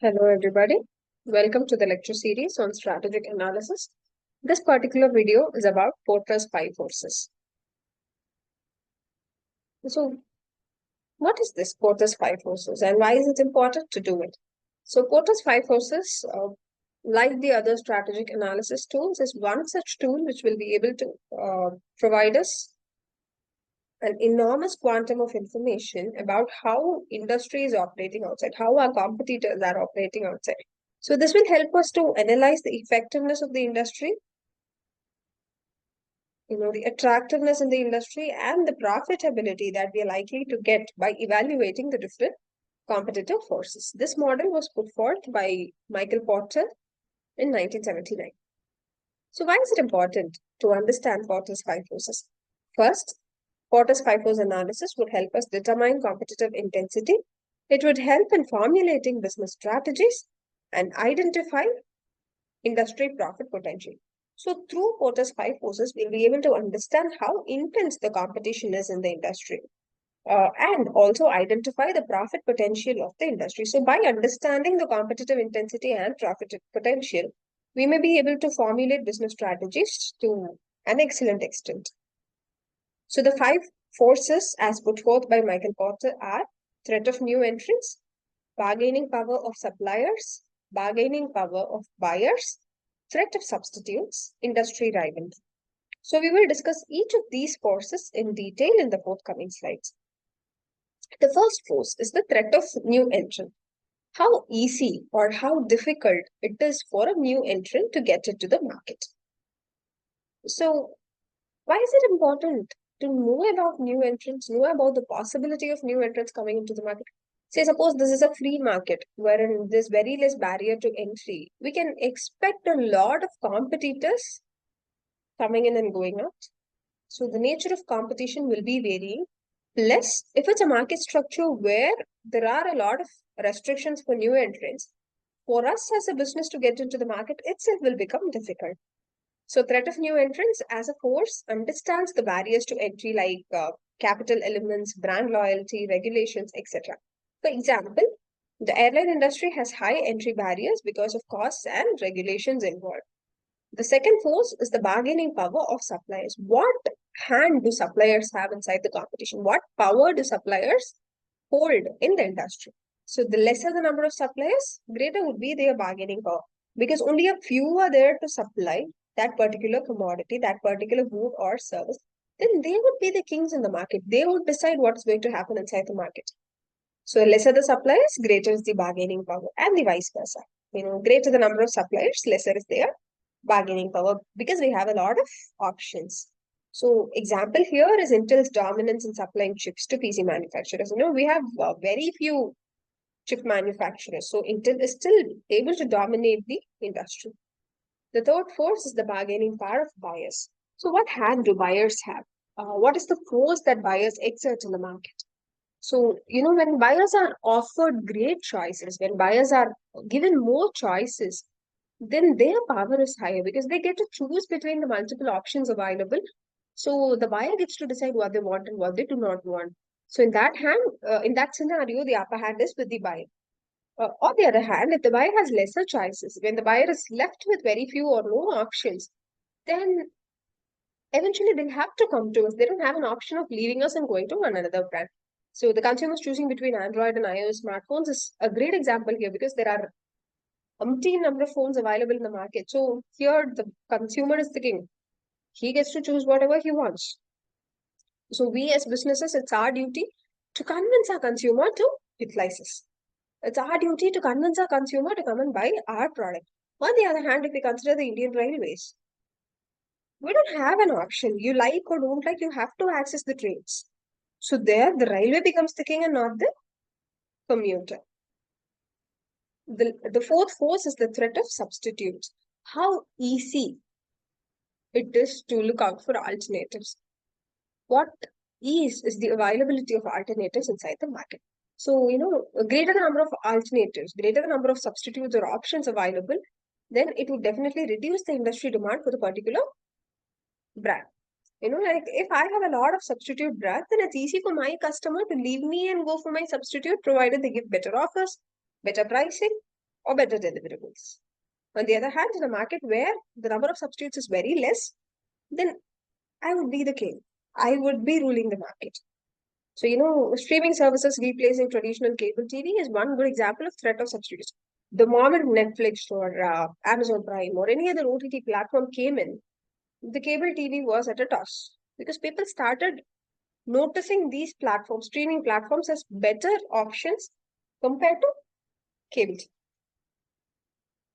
Hello, everybody. Welcome to the lecture series on strategic analysis. This particular video is about Porter's five forces. So, what is this Porter's five forces and why is it important to do it? So, Porter's five forces, like the other strategic analysis tools, is one such tool which will be able to provide us an enormous quantum of information about how industry is operating outside, how our competitors are operating outside. So this will help us to analyze the effectiveness of the industry, the attractiveness in the industry and the profitability that we are likely to get by evaluating the different competitive forces. This model was put forth by Michael Porter in 1979. So why is it important to understand Porter's five forces? First, Porter's five force analysis would help us determine competitive intensity. It would help in formulating business strategies and identify industry profit potential. So through Porter's five forces, we'll be able to understand how intense the competition is in the industry and also identify the profit potential of the industry. So by understanding the competitive intensity and profit potential, we may be able to formulate business strategies to an excellent extent. So the five forces as put forth by Michael Porter are threat of new entrants, bargaining power of suppliers, bargaining power of buyers, threat of substitutes, industry rivalry. So we will discuss each of these forces in detail in the forthcoming slides. The first force is the threat of new entrant. How easy or how difficult it is for a new entrant to get into the market. So why is it important to know about new entrants, know about the possibility of new entrants coming into the market? Say, suppose this is a free market wherein there's very less barrier to entry. We can expect a lot of competitors coming in and going out. So the nature of competition will be varying. Plus, if it's a market structure where there are a lot of restrictions for new entrants, for us as a business to get into the market itself will become difficult. So threat of new entrants as a force understands the barriers to entry like capital elements, brand loyalty, regulations, etc. For example, the airline industry has high entry barriers because of costs and regulations involved. The second force is the bargaining power of suppliers. What hand do suppliers have inside the competition? What power do suppliers hold in the industry? So the lesser the number of suppliers, greater would be their bargaining power because only a few are there to supply that particular commodity, that particular good or service. Then they would be the kings in the market. They would decide what's going to happen inside the market. So lesser the suppliers, greater is the bargaining power, and the vice versa. Greater the number of suppliers, lesser is their bargaining power because we have a lot of options. So example here is Intel's dominance in supplying chips to PC manufacturers. We have very few chip manufacturers. So Intel is still able to dominate the industry. The third force is the bargaining power of buyers. So what hand do buyers have? What is the force that buyers exert in the market? So, when buyers are offered great choices, when buyers are given more choices, then their power is higher because they get to choose between the multiple options available. So the buyer gets to decide what they want and what they do not want. So in that scenario, the upper hand is with the buyer. On the other hand, if the buyer has lesser choices, when the buyer is left with very few or no options, then eventually they'll have to come to us. They don't have an option of leaving us and going to another brand. So the consumers choosing between Android and iOS smartphones is a great example here because there are umpteen number of phones available in the market. So here the consumer is the king. He gets to choose whatever he wants. So we as businesses, it's our duty to convince our consumer to utilize us. It's our duty to convince our consumer to come and buy our product. On the other hand, if we consider the Indian Railways, we don't have an option. You like or don't like, you have to access the trains. So there, the railway becomes the king and not the commuter. The fourth force is the threat of substitutes. How easy it is to look out for alternatives. What is the availability of alternatives inside the market? So, greater the number of alternatives, greater the number of substitutes or options available, then it would definitely reduce the industry demand for the particular brand. Like if I have a lot of substitute brands, then it's easy for my customer to leave me and go for my substitute, provided they give better offers, better pricing. or better deliverables. On the other hand, in a market where the number of substitutes is very less, then I would be the king. I would be ruling the market. So, streaming services replacing traditional cable TV is one good example of threat of substitution. The moment Netflix or Amazon Prime or any other OTT platform came in, the cable TV was at a toss because people started noticing these platforms, streaming platforms, as better options compared to cable TV.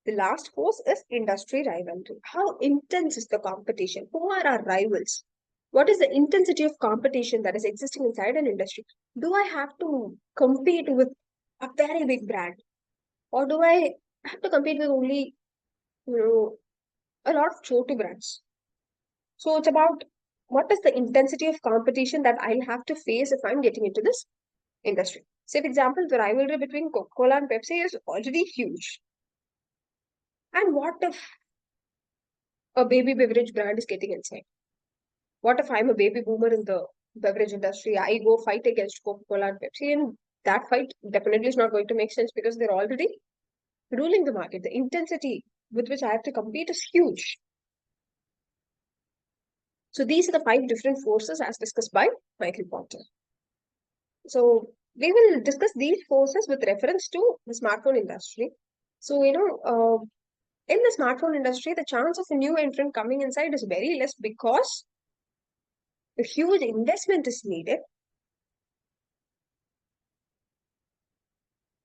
The last force is industry rivalry. How intense is the competition? Who are our rivals? What is the intensity of competition that is existing inside an industry? Do I have to compete with a very big brand? Or do I have to compete with only, you know, a lot of chotu brands? So it's about what is the intensity of competition that I'll have to face if I'm getting into this industry. Say, for example, the rivalry between Coca-Cola and Pepsi is already huge. And what if a baby beverage brand is getting inside? What if I'm a baby boomer in the beverage industry? I go fight against Coca-Cola and Pepsi, and that fight definitely is not going to make sense because they're already ruling the market. The intensity with which I have to compete is huge. So these are the 5 different forces as discussed by Michael Porter. So we will discuss these forces with reference to the smartphone industry. So, in the smartphone industry, the chance of a new entrant coming inside is very less because a huge investment is needed.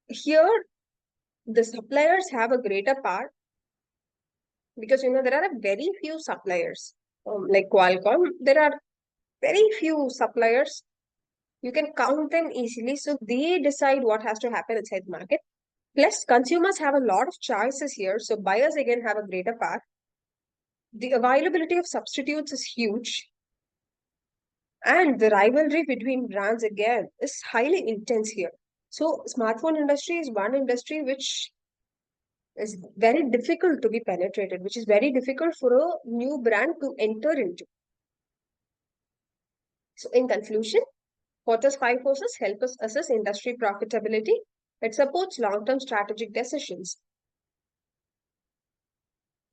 Here, the suppliers have a greater part because, there are very few suppliers. Like Qualcomm, there are very few suppliers. You can count them easily. So they decide what has to happen inside the market. Plus, consumers have a lot of choices here. So buyers again have a greater part. The availability of substitutes is huge. And the rivalry between brands again is highly intense here. So smartphone industry is one industry which is very difficult to be penetrated, which is very difficult for a new brand to enter into. So in conclusion, Porter's 5 forces help us assess industry profitability. It supports long-term strategic decisions.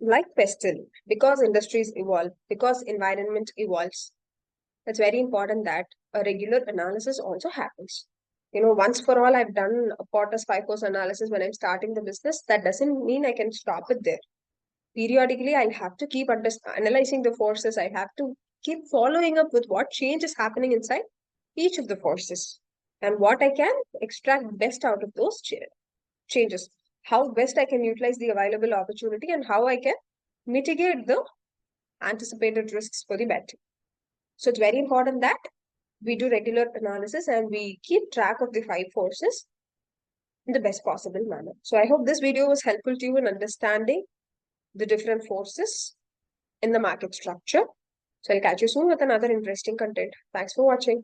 Like pestle, because industries evolve, because environment evolves, it's very important that a regular analysis also happens. Once for all, I've done a Porter's 5 force analysis when I'm starting the business. That doesn't mean I can stop it there. Periodically, I'll have to keep analyzing the forces. I have to keep following up with what change is happening inside each of the forces and what I can extract best out of those changes. How best I can utilize the available opportunity and how I can mitigate the anticipated risks for the better. So it's very important that we do regular analysis and we keep track of the 5 forces in the best possible manner. So I hope this video was helpful to you in understanding the different forces in the market structure. So I'll catch you soon with another interesting content. Thanks for watching.